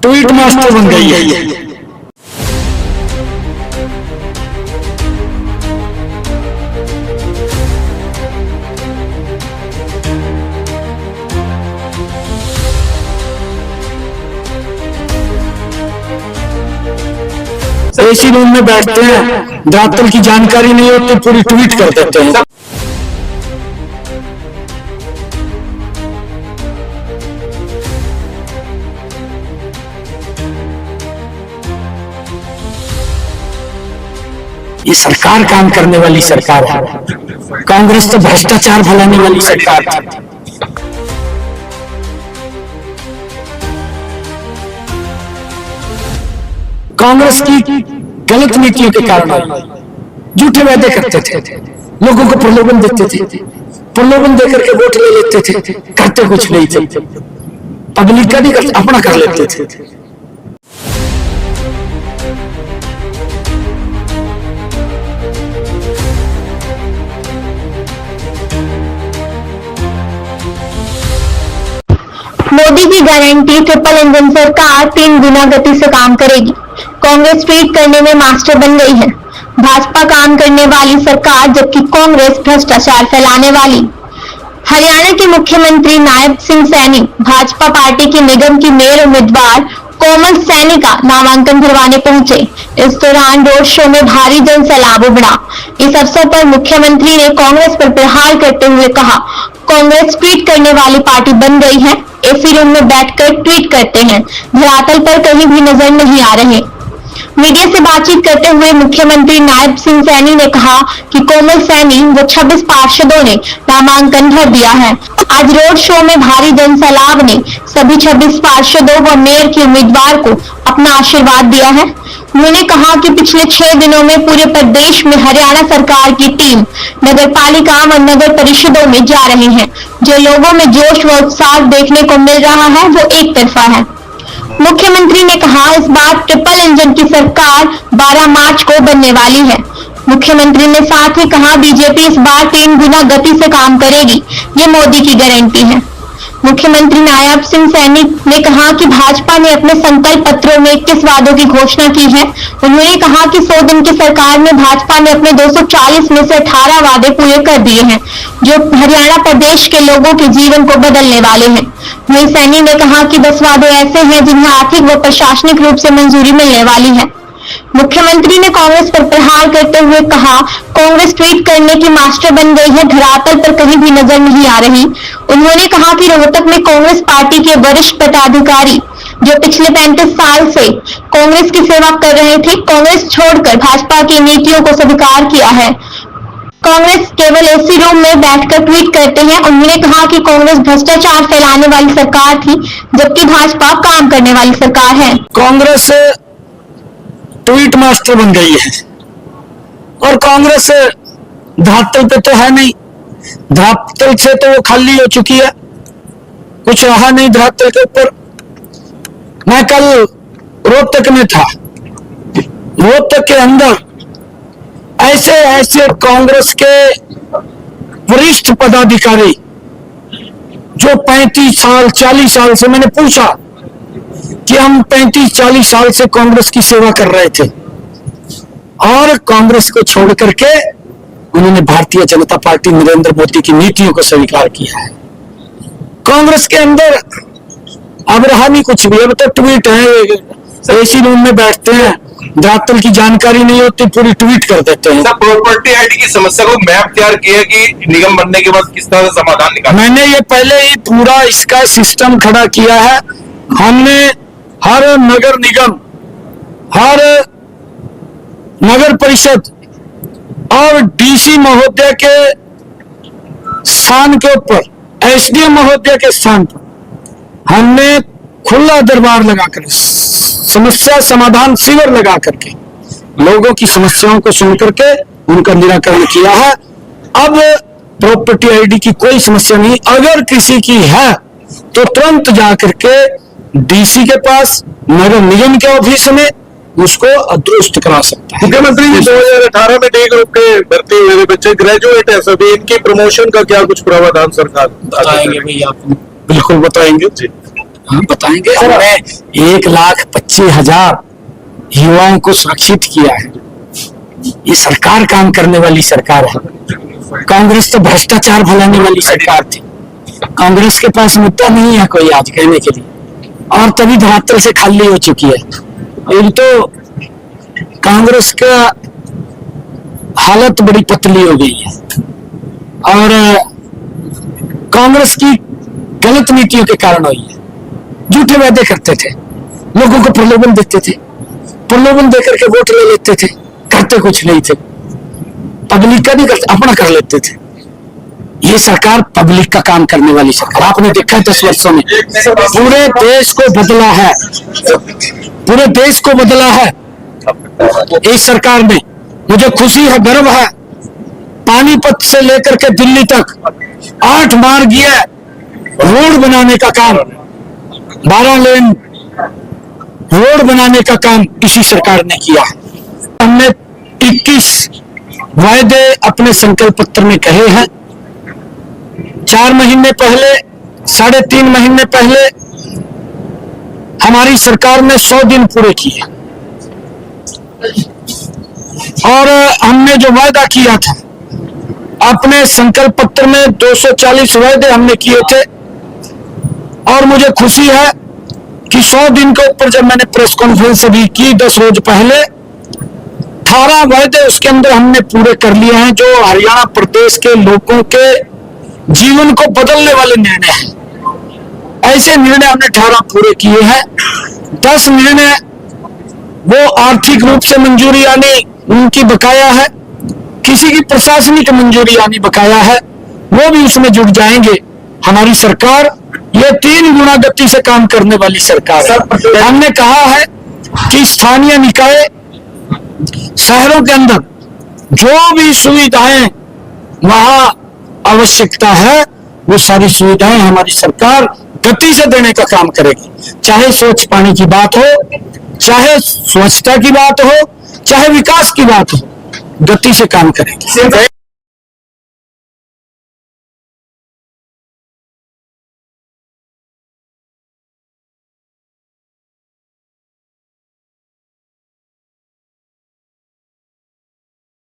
Tweet master बन गई है। एसी रूम में बैठते हैं, धरातल की जानकारी नहीं होती, पूरी ट्वीट कर देते हैं। ये सरकार काम करने वाली सरकार है, कांग्रेस तो भ्रष्टाचार फैलाने वाली सरकार थी। कांग्रेस की गलत नीतियों के कारण झूठे वादे करते थे, लोगों को प्रलोभन देते थे, प्रलोभन देकर के वोट ले लेते थे, करते कुछ नहीं थे, पब्लिक का भी अपना कर लेते थे। मोदी की गारंटी, ट्रिपल इंजन सरकार 3 गुना गति से काम करेगी। कांग्रेस ट्वीट करने में मास्टर बन गई है। भाजपा काम करने वाली सरकार, जबकि कांग्रेस भ्रष्टाचार फैलाने वाली। हरियाणा के मुख्यमंत्री नायब सिंह सैनी भाजपा पार्टी की निगम की मेयर उम्मीदवार कोमल सैनी का नामांकन भरवाने पहुंचे। इस दौरान रोड शो में भारी जन सैलाब उमड़ा। इस अवसर पर मुख्यमंत्री ने कांग्रेस पर प्रहार करते हुए कहा, कांग्रेस ट्वीट करने वाली पार्टी बन गई है। एसी रूम में बैठकर ट्वीट करते हैं, धरातल पर कहीं भी नजर नहीं आ रहे। मीडिया से बातचीत करते हुए मुख्यमंत्री नायब सिंह सैनी ने कहा कि कोमल सैनी व 26 पार्षदों ने नामांकन भर दिया है। आज रोड शो में भारी जन सैलाब ने सभी 26 पार्षदों व मेयर के उम्मीदवार को अपना आशीर्वाद दिया है। उन्होंने कहा कि पिछले 6 दिनों में पूरे प्रदेश में हरियाणा सरकार की टीम नगर पालिका व नगर परिषदों में जा रही है। जो लोगों में जोश व उत्साह देखने को मिल रहा है वो एक तरफा है। मुख्यमंत्री ने कहा, इस बार ट्रिपल इंजन की सरकार 12 मार्च को बनने वाली है। मुख्यमंत्री ने साथ ही कहा, बीजेपी इस बार 3 गुना गति से काम करेगी, ये मोदी की गारंटी है। मुख्यमंत्री नायब सिंह सैनी ने कहा कि भाजपा ने अपने संकल्प पत्रों में 21 वादों की घोषणा की है। उन्होंने कहा कि 100 दिन की सरकार में भाजपा ने अपने 240 में से 18 वादे पूरे कर दिए हैं, जो हरियाणा प्रदेश के लोगों के जीवन को बदलने वाले हैं। वहीं सैनी ने कहा कि 10 वादे ऐसे हैं जिन्हें आर्थिक व प्रशासनिक रूप से मंजूरी मिलने वाली है। मुख्यमंत्री ने कांग्रेस पर प्रहार करते हुए कहा, कांग्रेस ट्वीट करने की मास्टर बन गई है, धरातल पर कहीं भी नजर नहीं आ रही। उन्होंने कहा कि रोहतक में कांग्रेस पार्टी के वरिष्ठ पदाधिकारी जो पिछले 35 साल से कांग्रेस की सेवा कर रहे थे, कांग्रेस छोड़कर भाजपा की नीतियों को स्वीकार किया है। कांग्रेस केवल एसी रूम में बैठकर ट्वीट करते हैं। उन्होंने कहा कि कांग्रेस भ्रष्टाचार फैलाने वाली सरकार थी, जबकि भाजपा काम करने वाली सरकार है। कांग्रेस ट्वीट मास्टर बन गई है और कांग्रेस धरातल पे तो है नहीं, धरातल से तो वो खाली हो चुकी है, कुछ रहा नहीं धरातल के ऊपर। मैं कल रोहतक में था, रोहतक के अंदर ऐसे ऐसे कांग्रेस के वरिष्ठ पदाधिकारी जो 35 साल 40 साल से, मैंने पूछा कि हम 35-40 साल से कांग्रेस की सेवा कर रहे थे और कांग्रेस को छोड़ करके उन्होंने भारतीय जनता पार्टी नरेंद्र मोदी की नीतियों को स्वीकार किया है। कांग्रेस के अंदर अब रहा नहीं कुछ भी, अब तो ट्वीट है, एसी रूम में बैठते हैं, धरातल की जानकारी नहीं होती, पूरी ट्वीट कर देते हैं। प्रॉपर्टी आईडी की समस्या को मैप तैयार किया कि निगम बनने के बाद किस तरह से समाधान निकाला? मैंने ये पहले ही पूरा इसका सिस्टम खड़ा किया है। हमने हर नगर निगम, हर नगर परिषद और डीसी महोदय के स्थान के ऊपर, एसडीएम महोदय के स्थान पर हमने खुला दरबार लगाकर, समस्या समाधान शिविर लगा करके लोगों की समस्याओं को सुन करके उनका निराकरण किया है। अब प्रॉपर्टी आईडी की कोई समस्या नहीं, अगर किसी की है तो तुरंत जा करके डीसी के पास, नगर निगम के ऑफिस में उसको दुरुस्त करा सकता है। मुख्यमंत्री जी 2018 में डी ग्रुप के भर्ती हुए बच्चे ग्रेजुएट है सभी, इनकी प्रमोशन का क्या कुछ प्रावधान सरकार बताएंगे? भैया आप बिल्कुल बताएंगे जी। हाँ बताएंगे। हमने 1,25,000 युवाओं को सुरक्षित किया है। ये सरकार काम करने वाली सरकार है। कांग्रेस तो भ्रष्टाचार फैलाने वाली सरकार थी। कांग्रेस के पास मुद्दा नहीं है कोई आज कहने के लिए, और तभी धरातल से खाली हो चुकी है। अब तो कांग्रेस का हालत बड़ी पतली हो गई है, और कांग्रेस की गलत नीतियों के कारण हुई है। झूठे वादे करते थे, लोगों को प्रलोभन देते थे, प्रलोभन देकर के वोट ले लेते थे, करते कुछ नहीं थे। पब्लिक का नहीं करते, अपना कर लेते थे। ये सरकार पब्लिक का काम करने वाली सरकार। आपने देखा है 10 वर्षों में पूरे देश को बदला है, पूरे देश को बदला है इस सरकार ने। मुझे खुशी है, गर्व है। पानीपत से लेकर के दिल्ली तक 8 मार्गीय रोड बनाने का काम, 12 लेन रोड बनाने का काम इसी सरकार ने किया। हमने 21 वायदे अपने संकल्प पत्र में कहे हैं। 4 महीने पहले, 3.5 महीने पहले हमारी सरकार ने 100 दिन पूरे किए, और हमने जो वायदा किया था अपने संकल्प पत्र में 240 वायदे हमने किए थे। और मुझे खुशी है कि 100 दिन के ऊपर जब मैंने प्रेस कॉन्फ्रेंस अभी की 10 रोज पहले, 18 वायदे उसके अंदर हमने पूरे कर लिए हैं, जो हरियाणा प्रदेश के लोगों के जीवन को बदलने वाले निर्णय हैं। ऐसे निर्णय हमने 18 पूरे किए हैं। 10 निर्णय वो आर्थिक रूप से मंजूरी आनी उनकी बकाया है, किसी की प्रशासनिक मंजूरी आनी बकाया है, वो भी उसमें जुड़ जाएंगे। हमारी सरकार ये 3 गुना गति से काम करने वाली सरकार है। हमने कहा है कि स्थानीय निकाय शहरों के अंदर जो भी सुविधाएं वहां आवश्यकता है, वो सारी सुविधाएं हमारी सरकार गति से देने का काम करेगी। चाहे स्वच्छ पानी की बात हो, चाहे स्वच्छता की बात हो, चाहे विकास की बात हो, गति से काम करेगी।